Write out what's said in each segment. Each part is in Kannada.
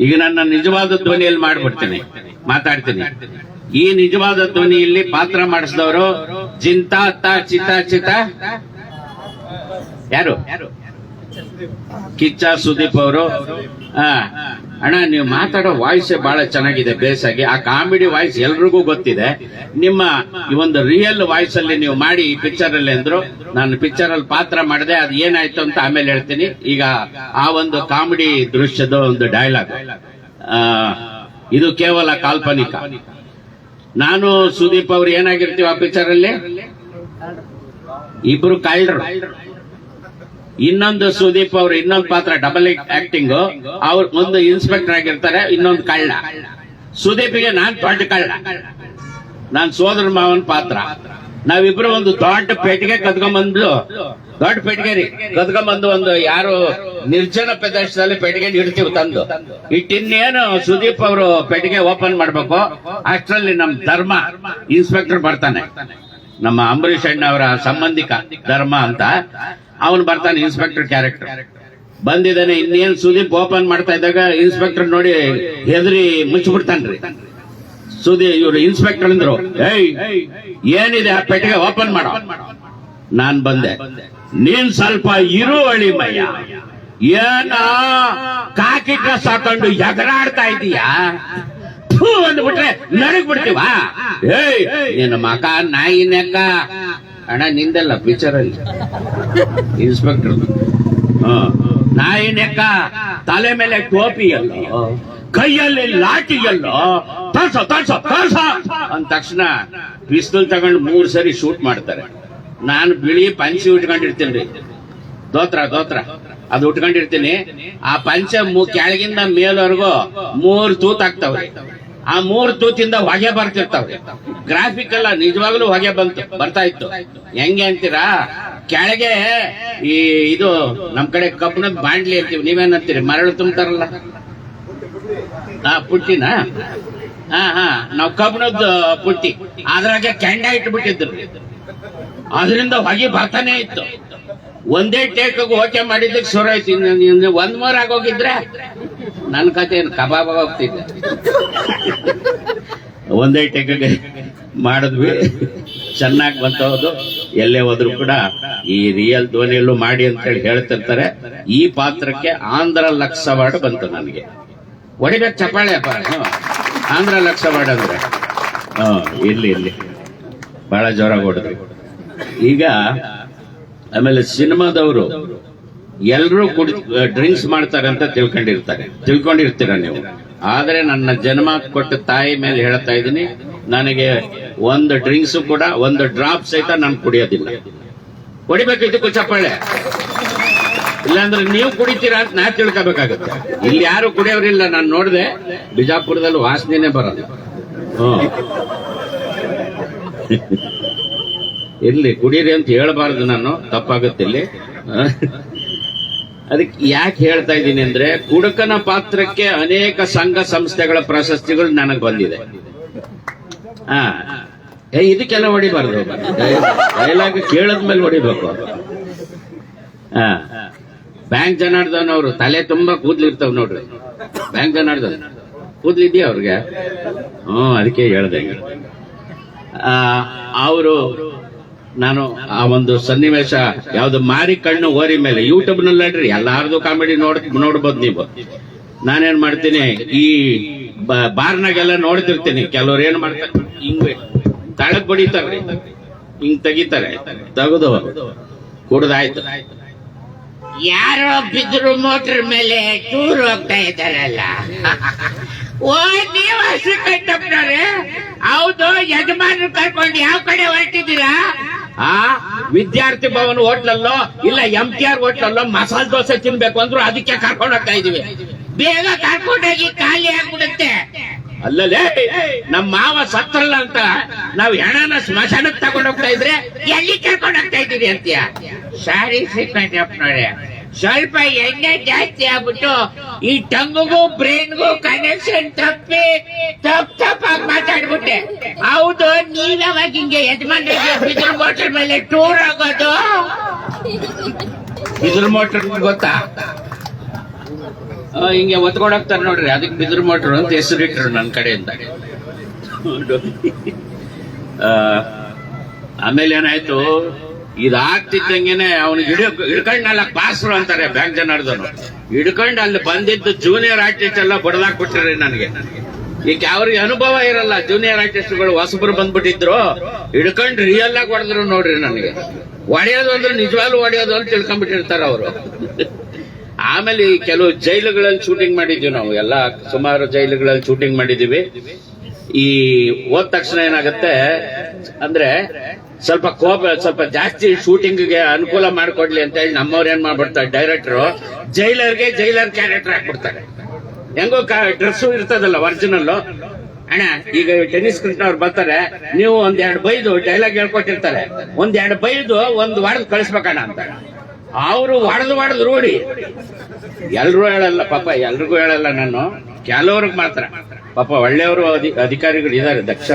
ಈಗ ನನ್ನ ನಿಜವಾದ ಧ್ವನಿಯಲ್ಲಿ ಮಾಡ್ಬಿಡ್ತೀನಿ, ಮಾತಾಡ್ತೀನಿ. ಈ ನಿಜವಾದ ಧ್ವನಿಯಲ್ಲಿ ಪಾತ್ರ ಮಾಡಿಸಿದವರು ಜಿಂತಾ ಚಿತ ಚಿತ ಯಾರು? ಕಿಚ್ಚ ಸುದೀಪ್ ಅವರು. ಅಣ್ಣ, ನೀವು ಮಾತಾಡೋ ವಾಯ್ಸ್ ಬಹಳ ಚೆನ್ನಾಗಿದೆ, ಬೇಸಾಗಿ. ಆ ಕಾಮಿಡಿ ವಾಯ್ಸ್ ಎಲ್ರಿಗೂ ಗೊತ್ತಿದೆ. ನಿಮ್ಮ ಈ ಒಂದು ರಿಯಲ್ ವಾಯ್ಸ್ ಅಲ್ಲಿ ನೀವು ಮಾಡಿ ಈ ಪಿಕ್ಚರ್ ಅಲ್ಲಿ ಅಂದ್ರು. ನಾನು ಪಿಕ್ಚರ್ ಅಲ್ಲಿ ಪಾತ್ರ ಮಾಡಿದೆ, ಅದು ಏನಾಯ್ತು ಅಂತ ಆಮೇಲೆ ಹೇಳ್ತೀನಿ. ಈಗ ಆ ಒಂದು ಕಾಮಿಡಿ ದೃಶ್ಯದ ಒಂದು ಡೈಲಾಗ್, ಇದು ಕೇವಲ ಕಾಲ್ಪನಿಕ. ನಾನು ಸುದೀಪ್ ಅವ್ರು ಏನಾಗಿರ್ತೀವಿ ಆ ಪಿಕ್ಚರ್ ಅಲ್ಲಿ? ಇಬ್ರು ಕಳ್ಳರು. ಇನ್ನೊಂದು ಸುದೀಪ್ ಅವರು ಇನ್ನೊಂದು ಪಾತ್ರ, ಡಬಲ್ ಆಕ್ಟಿಂಗ್. ಅವ್ರು ಒಂದು ಇನ್ಸ್ಪೆಕ್ಟರ್ ಆಗಿರ್ತಾರೆ, ಇನ್ನೊಂದು ಕಳ್ಳ. ಸುದೀಪಿಗೆ ನಾನ್ ದೊಡ್ಡ ಕಳ್ಳ, ನಾನ್ ಸೋದರ ಮಾವನ್ ಪಾತ್ರ. ನಾವಿಬ್ರು ಒಂದು ದೊಡ್ಡ ಪೆಟ್ಟಿಗೆ ಕದ್ಕೊಂಡ್ಬಂದ್ಲು, ದೊಡ್ಡ ಪೆಟ್ಟಿಗೆ ರೀ, ಕದ್ಕೊಂಡ್ಬಂದು ಒಂದು ಯಾರು ನಿರ್ಜನ ಪ್ರದೇಶದಲ್ಲಿ ಪೆಟ್ಟಿಗೆ ಇಡ್ತೀವಿ ತಂದು ಇಟ್ಟಿನ್ನೇನು ಸುದೀಪ್ ಅವರು ಪೆಟ್ಟಿಗೆ ಓಪನ್ ಮಾಡ್ಬೇಕು. ಅಷ್ಟರಲ್ಲಿ ನಮ್ ಧರ್ಮ ಇನ್ಸ್ಪೆಕ್ಟರ್ ಬರ್ತಾನೆ, ನಮ್ಮ ಅಂಬರೀಷ್ ಅಣ್ಣ ಅವರ ಸಂಬಂಧಿಕ ಧರ್ಮ ಅಂತ. ಅವನು ಬರ್ತಾನೆ, ಇನ್ಸ್ಪೆಕ್ಟರ್ ಕ್ಯಾರೆಕ್ಟರ್ ಬಂದಿದ್ದಾನೆ. ಇನ್ನೇನು ಸುದೀಪ್ ಓಪನ್ ಮಾಡ್ತಾ ಇದ್ದಾಗ ಇನ್ಸ್ಪೆಕ್ಟರ್ ನೋಡಿ ಹೆದರಿ ಮುಚ್ಚಿಬಿಡ್ತಾನ್ರಿ. ಇವ್ರು ಇನ್ಸ್ಪೆಕ್ಟರ್ ಅಂದ್ರು, ಏಯ್ ಏನಿದೆ ಆ ಪೆಟ್ಟಿಗೆ ಓಪನ್ ಮಾಡೋ. ನಾನ್ ಬಂದೆ, ನೀನ್ ಸ್ವಲ್ಪ ಇರು ಅಳಿಮಯ್ಯ, ಏನ ಕಾಕಿ ಡ್ರೆಸ್ ಹಾಕೊಂಡು ಎಗರಾಡ್ತಾ ಇದೀಯಾ ಅಂದ್ಬಿಟ್ರೆ ನಡಗ್ ಬಿಡ್ತೀವ. ಏಯ್ ನಿನ್ನ ಮಕ ನಾಯಿ ನೆಕ್ಕ. ಅಣ್ಣ ನಿಂದಲ್ಲ ಪಿಕ್ಚರ್ ಅಲ್ಲಿ ಇನ್ಸ್ಪೆಕ್ಟರ್. ನಾಯಿ ನೆಕ್ಕ, ತಲೆ ಮೇಲೆ ಟೋಪಿ ಎಲ್ಲೋ, ಕೈಯಲ್ಲಿ ಲಾಠಿ ಎಲ್ಲೋ, ತರ್ಸ ತರ್ಸ ತರ್ಸ ಅಂದ ತಕ್ಷಣ ಪಿಸ್ತೂಲ್ ತಗೊಂಡು 3 ಸರಿ ಶೂಟ್ ಮಾಡ್ತಾರೆ. ನಾನು ಬಿಳಿ ಪಂಚಿ ಉಟ್ಕೊಂಡಿರ್ತೀನಿ, ದೋತ್ರ ಅದು ಉಟ್ಕೊಂಡಿರ್ತೀನಿ. ಆ ಪಂಚ ಕೆಳಗಿಂದ ಮೇಲ್ವರೆಗೂ 3 ತೂತಾಗ್ತಾವ್ರಿ. ಆ 3 ತೂತಿಂದ ಹೊಗೆ ಬರ್ತಿರ್ತಾವ್ರಿ. ಗ್ರಾಫಿಕ್ ಅಲ್ಲ, ನಿಜವಾಗ್ಲೂ ಹೊಗೆ ಬರ್ತಾ ಇತ್ತು. ಹೆಂಗೆ ಅಂತೀರಾ? ಕೆಳಗೆ ಇದು ನಮ್ ಕಡೆ ಕಬ್ಬಣದ ಬಾಂಡ್ಲಿ ಅಂತೀವಿ, ನೀವೇನಂತೀರಿ? ಮರಳು ತುಂಬ್ತಾರಲ್ಲ, ಪುಟ್ಟಿನ. ನಾವ್ ಕಬ್ಬಣದ ಪುಟ್ಟಿ, ಅದ್ರಾಗೆ ಕೆಂಡ ಇಟ್ಬಿಟ್ಟಿದ್ರು, ಅದರಿಂದ ಹೊಗೆ ಬರ್ತಾನೆ ಇತ್ತು. ಒಂದೇ ಟೇಕ್ ಓಕೆ ಮಾಡಿದ್ದಕ್ಕೆ ಶುರು ಆಯ್ತು. ಇನ್ನು 1 ಮೂರ್ ಆಗೋಗಿದ್ರೆ ನನ್ನ ಕತೆ ಏನು ಕಬಾಬ್ ಹೋಗ್ತಿದ್ದೆ. ಒಂದೇ ಟೇಕ್ಗೆ ಮಾಡಿದ್ವಿ, ಚೆನ್ನಾಗಿ ಬಂತವದು. ಎಲ್ಲೇ ಹೋದ್ರು ಕೂಡ ಈ ರಿಯಲ್ ಧ್ವನಿಯಲ್ಲೂ ಮಾಡಿ ಅಂತ ಹೇಳಿ ಹೇಳ್ತಿರ್ತಾರೆ. ಈ ಪಾತ್ರಕ್ಕೆ ಆಂಧ್ರ ಲಕ್ಸ್ ಅವಾರ್ಡ್ ಬಂತು ನನಗೆ. ಹೊಡಿಬೇಕು ಚಪ್ಪಾಳೆ ಅಪ್ಪ. ಆಂಧ್ರ ಲಕ್ಸ್ ಅವಾರ್ಡ್ ಅಂದ್ರೆ ಇಲ್ಲಿ ಬಹಳ ಜೋರಾಗಿ ಹೊಡೆದ್ರಿ. ಈಗ ಆಮೇಲೆ ಸಿನಿಮಾದವರು ಎಲ್ಲರೂ ಡ್ರಿಂಕ್ಸ್ ಮಾಡ್ತಾರೆ ಅಂತ ತಿಳ್ಕೊಂಡಿರ್ತೀರ ನೀವು. ಆದ್ರೆ ನನ್ನ ಜನ್ಮ ಕೊಟ್ಟ ತಾಯಿ ಮೇಲೆ ಹೇಳ್ತಾ ಇದ್ದೀನಿ, ನನಗೆ ಒಂದು ಡ್ರಿಂಕ್ಸ್ ಕೂಡ, ಒಂದು ಡ್ರಾಪ್ ಸಹಿತ ನಾನು ಕುಡಿಯೋದಿಲ್ಲ. ಹೊಡಿಬೇಕು ಇದಕ್ಕೂ ಚಪ್ಪಾಳೆ, ಇಲ್ಲಾಂದ್ರೆ ನೀವು ಕುಡಿತೀರಾ ಅಂತ ನಾ ತಿಳ್ಕೋಬೇಕಾಗುತ್ತೆ. ಇಲ್ಲಿ ಯಾರು ಕುಡಿಯೋರಿಲ್ಲ. ನಾನು ನೋಡಿದೆ, ಬಿಜಾಪುರದಲ್ಲಿ ವಾಸನೆನೇ ಬರಲ್ಲ. ಇರ್ಲಿ, ಕುಡೀರಿ ಅಂತ ಹೇಳಬಾರದು, ನಾನು ತಪ್ಪಾಗುತ್ತೆ ಇಲ್ಲಿ. ಅದಕ್ಕೆ ಯಾಕೆ ಹೇಳ್ತಾ ಇದ್ದೀನಿ ಅಂದ್ರೆ, ಕುಡುಕನ ಪಾತ್ರಕ್ಕೆ ಅನೇಕ ಸಂಘ ಸಂಸ್ಥೆಗಳ ಪ್ರಶಸ್ತಿಗಳು ನನಗೆ ಬಂದಿದೆ. ಇದಕ್ಕೆಲ್ಲ ಹೊಡಿಬಾರ್ದು, ಡೈಲಾಗ್ ಕೇಳದ್ಮೇಲೆ ಹೊಡಿಬೇಕು. ಬ್ಯಾಂಕ್ ಜನಾರ್ದನ್ ಅವರು ತಲೆ ತುಂಬಾ ಕೂದ್ಲಿರ್ತಾವ ನೋಡ್ರಿ. ಬ್ಯಾಂಕ್ ಜನಾರ್ದನ್ ಕೂದ್ಲಿದ್ಯಾ ಅವ್ರಿಗೆ? ಅದಕ್ಕೆ ಹೇಳ್ದೆ. ಅವರು, ನಾನು ಆ ಒಂದು ಸನ್ನಿವೇಶ ಯಾವ್ದು ಮಾರಿ ಕಣ್ಣು ಓರಿ ಮೇಲೆ ಯೂಟ್ಯೂಬ್ ನಲ್ಲಿ ಎಲ್ಲಾರ್ದು ಕಾಮಿಡಿ ನೋಡ್ಬೋದು ನೀವು. ನಾನೇನ್ ಮಾಡ್ತೀನಿ, ಈ ಬಾರ್ನಾಗೆಲ್ಲ ನೋಡ್ತಿರ್ತೀನಿ. ಕೆಲವ್ರು ಏನ್ ಮಾಡ್ತಾರೆ, ಹಿಂಗ್ ತಳಗ್ ಬಡಿತಾರೆ, ಹಿಂಗ್ ತೆಗಿತಾರೆ. ತೆಗೆದು ಕುಡ್ದಾಯ್ತು, ಯಾರೋ ಬಿದ್ರು ಮೋಟರ್ ಮೇಲೆ ಟೂರ್ ಹೋಗ್ತಾ ಇದ್ದಾರಲ್ಲ, ನೀವು ಹಸು ಕಟ್ಟಪ್ತಾರೆ. ಹೌದು, ಯಜಮಾನ್ರು ಕರ್ಕೊಂಡು ಯಾವ ಕಡೆ ಹೊರಟಿದ್ದೀರಾ? ವಿದ್ಯಾರ್ಥಿ ಭವನ್ ಹೋಟ್ಲಲ್ಲೋ ಇಲ್ಲ MTR ಹೋಟ್ಲಲ್ಲೋ ಮಸಾಲೆ ದೋಸೆ ತಿನ್ಬೇಕು ಅಂದ್ರು, ಅದಕ್ಕೆ ಕರ್ಕೊಂಡು ಹೋಗ್ತಾ ಇದೀವಿ. ಬೇಗ ಕರ್ಕೊಂಡೋಗಿ ಖಾಲಿ ಆಗ್ಬಿಡುತ್ತೆ. ಅಲ್ಲಲೇ, ನಮ್ಮ ಮಾವ ಸತ್ರಲ್ಲ ಅಂತ ನಾವು ಹೆಣನ ಸ್ಮಶಾನಕ್ಕೆ ತಗೊಂಡ್ ಹೋಗ್ತಾ ಇದ್ರೆ ಎಲ್ಲಿ ಕರ್ಕೊಂಡು ಹೋಗ್ತಾ ಇದ್ದೀರಿ ಅಂತೀಯ? ಸಾರಿ ಶ್ರೀಕಂಠಪ್ಪನವ್ರೆ, ಸ್ವಲ್ಪ ಎಣ್ಣೆ ಜಾಸ್ತಿ ಆಗ್ಬಿಟ್ಟು ಈ ಟಂಗಿಗೂ ಬ್ರೈನ್ಗೂ ಕನೆಕ್ಷನ್ ತಪ್ಪಾಗಿ ಮಾತಾಡ್ಬಿಟ್ಟೆ. ಹೌದು, ನೀವ್ಯಾವಾಗ ಹಿಂಗೆ ಯಜಮಾನ್ರಿಗೆ ಬಿದಿರು ಮೋಟರ್ ಮೇಲೆ ಟೂರ್ ಆಗೋದು? ಬಿದಿರು ಮೋಟರ್ ಗೊತ್ತಾ? ಹಿಂಗೆ ಒತ್ಕೊಂಡೋಗ್ತಾರೆ ನೋಡ್ರಿ, ಅದಕ್ಕೆ ಬಿದಿರು ಮೋಟ್ರು ಅಂತ ಹೆಸರಿಟ್ರು ನನ್ನ ಕಡೆಯಿಂದ. ಆಮೇಲೆ ಏನಾಯ್ತು, ಇದಾಗ್ತಿದ್ದಂಗೆನೆ ಅವನಿಗೆ ಹಿಡ್ಕೊಂಡ್ 4 ಪಾಸ್ರು ಅಂತಾರೆ ಬ್ಯಾಂಕ್ ಜನಾರ್ದನು, ಹಿಡ್ಕೊಂಡು ಅಲ್ಲಿ ಬಂದಿದ್ದು ಜೂನಿಯರ್ ಆರ್ಟಿಸ್ಟ್ ಎಲ್ಲ ಬಡದಾಕ್ಬಿಟ್ರಿ ನನಗೆ. ಈಗ ಅವ್ರಿಗೆ ಅನುಭವ ಇರಲ್ಲ, ಜೂನಿಯರ್ ಆರ್ಟಿಸ್ಟ್ಗಳು ಹೊಸಬ್ರು ಬಂದ್ಬಿಟ್ಟಿದ್ರು, ಹಿಡ್ಕೊಂಡು ರಿಯಲ್ ಆಗಿ ಹೊಡೆದ್ರು ನೋಡ್ರಿ ನನಗೆ. ಹೊಡೆಯೋದು ಅಂದ್ರೆ ನಿಜವಾಗ್ಲೂ ಹೊಡೆಯೋದು ಅಂತ ತಿಳ್ಕೊಂಡ್ಬಿಟ್ಟಿರ್ತಾರ ಅವರು. ಆಮೇಲೆ ಈ ಕೆಲವು ಜೈಲುಗಳಲ್ಲಿ ಶೂಟಿಂಗ್ ಮಾಡಿದ್ವಿ ನಾವು, ಎಲ್ಲ ಸುಮಾರು ಜೈಲುಗಳಲ್ಲಿ ಶೂಟಿಂಗ್ ಮಾಡಿದೀವಿ. ಈ ಹೋದ ತಕ್ಷಣ ಏನಾಗುತ್ತೆ ಅಂದ್ರೆ ಸ್ವಲ್ಪ ಸ್ವಲ್ಪ ಜಾಸ್ತಿ ಶೂಟಿಂಗ್ಗೆ ಅನುಕೂಲ ಮಾಡ್ಕೊಡ್ಲಿ ಅಂತ ಹೇಳಿ ನಮ್ಮವ್ರು ಏನ್ ಮಾಡ್ಬಿಡ್ತಾರೆ, ಡೈರೆಕ್ಟರ್ ಜೈಲರ್ ಕ್ಯಾರೆಕ್ಟರ್ ಹಾಕ್ಬಿಡ್ತಾರೆ. ಹೆಂಗೋ ಡ್ರೆಸ್ಸು ಇರ್ತದಲ್ಲ ಒರಿಜಿನಲ್. ಅಣ್ಣ ಈಗ ಟೆನ್ನಿಸ್ ಕ್ರಿಕೆಟ್ನವ್ರು ಬರ್ತಾರೆ, ನೀವು 1-2 ಬೈದು ಡೈಲಾಗ್ ಹೇಳ್ಕೊಟ್ಟಿರ್ತಾರೆ, 1-2 ಬೈದು 1 ವಾರದ ಕಳಿಸ್ಬೇಕಣ್ಣ ಅಂತ. ಅವರು ಹೊಡೆದು ರೂಢಿ. ಎಲ್ರೂ ಹೇಳಲ್ಲ ಪಾಪ, ಎಲ್ರಿಗೂ ಹೇಳಲ್ಲ ನಾನು, ಕೆಲವ್ರಿಗೆ ಮಾತ್ರ. ಪಾಪ ಒಳ್ಳೆಯವರು ಅಧಿಕಾರಿಗಳು ಇದ್ದಾರೆ, ದಕ್ಷ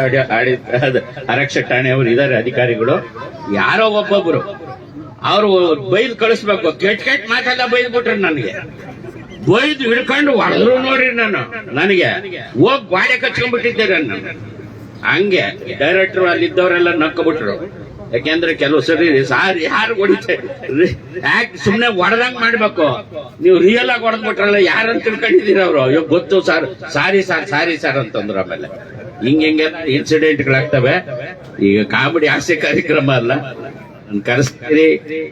ಆರಕ್ಷಕ ಠಾಣೆಯವರು ಇದ್ದಾರೆ ಅಧಿಕಾರಿಗಳು. ಯಾರೋ ಒಬ್ಬೊಬ್ರು ಅವರು ಬೈದು ಕಳಿಸ್ಬೇಕು, ಕೆಟ್ಟ ಮಾತೆಲ್ಲ ಬೈದು ಬಿಟ್ರು ನನಗೆ. ಬೈದು ಹಿಡ್ಕೊಂಡು ಹೊಡೆದ್ರು ನೋಡ್ರಿ ನನಗೆ ಹೋಗ್ ಗಾಡಿ ಕಚ್ಕೊಂಡ್ಬಿಟ್ಟಿದ್ದಾರೆ ನಾನು. ಹಂಗೆ ಡೈರೆಕ್ಟರ್ ಅಲ್ಲಿದ್ದವರೆಲ್ಲ ನಕ್ಕಬಿಟ್ರು. ಯಾಕೆಂದ್ರೆ ಕೆಲವು ಸರಿ ಸಾರ್ ಯಾರು ಹೊಡಿತಾರೆ, ಸುಮ್ನೆ ಹೊಡೆದಂಗ್ ಮಾಡ್ಬೇಕು, ನೀವು ರಿಯಲ್ ಆಗಿ ಹೊಡೆದ್ಬಿಟ್ರಲ್ಲ ಯಾರಂತ ತಿಳ್ಕೊಂಡಿದ್ದೀರ ಅವರು. ಇವಾಗ ಗೊತ್ತು ಸರ್, ಸಾರಿ ಸರ್ ಅಂತಂದ್ರು. ಆಮೇಲೆ ಹಿಂಗೆ ಇನ್ಸಿಡೆಂಟ್ಗಳಾಗ್ತವೆ. ಈಗ ಕಾಮಿಡಿ ಹಾಸ್ಯ ಕಾರ್ಯಕ್ರಮ ಅಲ್ಲ, ಕರೆಸ್ತೀರಿ,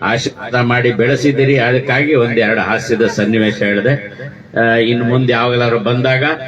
ಆಶೀರ್ವಾದ ಮಾಡಿ ಬೆಳೆಸಿದಿರಿ, ಅದಕ್ಕಾಗಿ 1-2 ಹಾಸ್ಯದ ಸನ್ನಿವೇಶ ಹೇಳಿದೆ. ಇನ್ನು ಮುಂದೆ ಯಾವಾಗಲಾದ್ರು ಬಂದಾಗ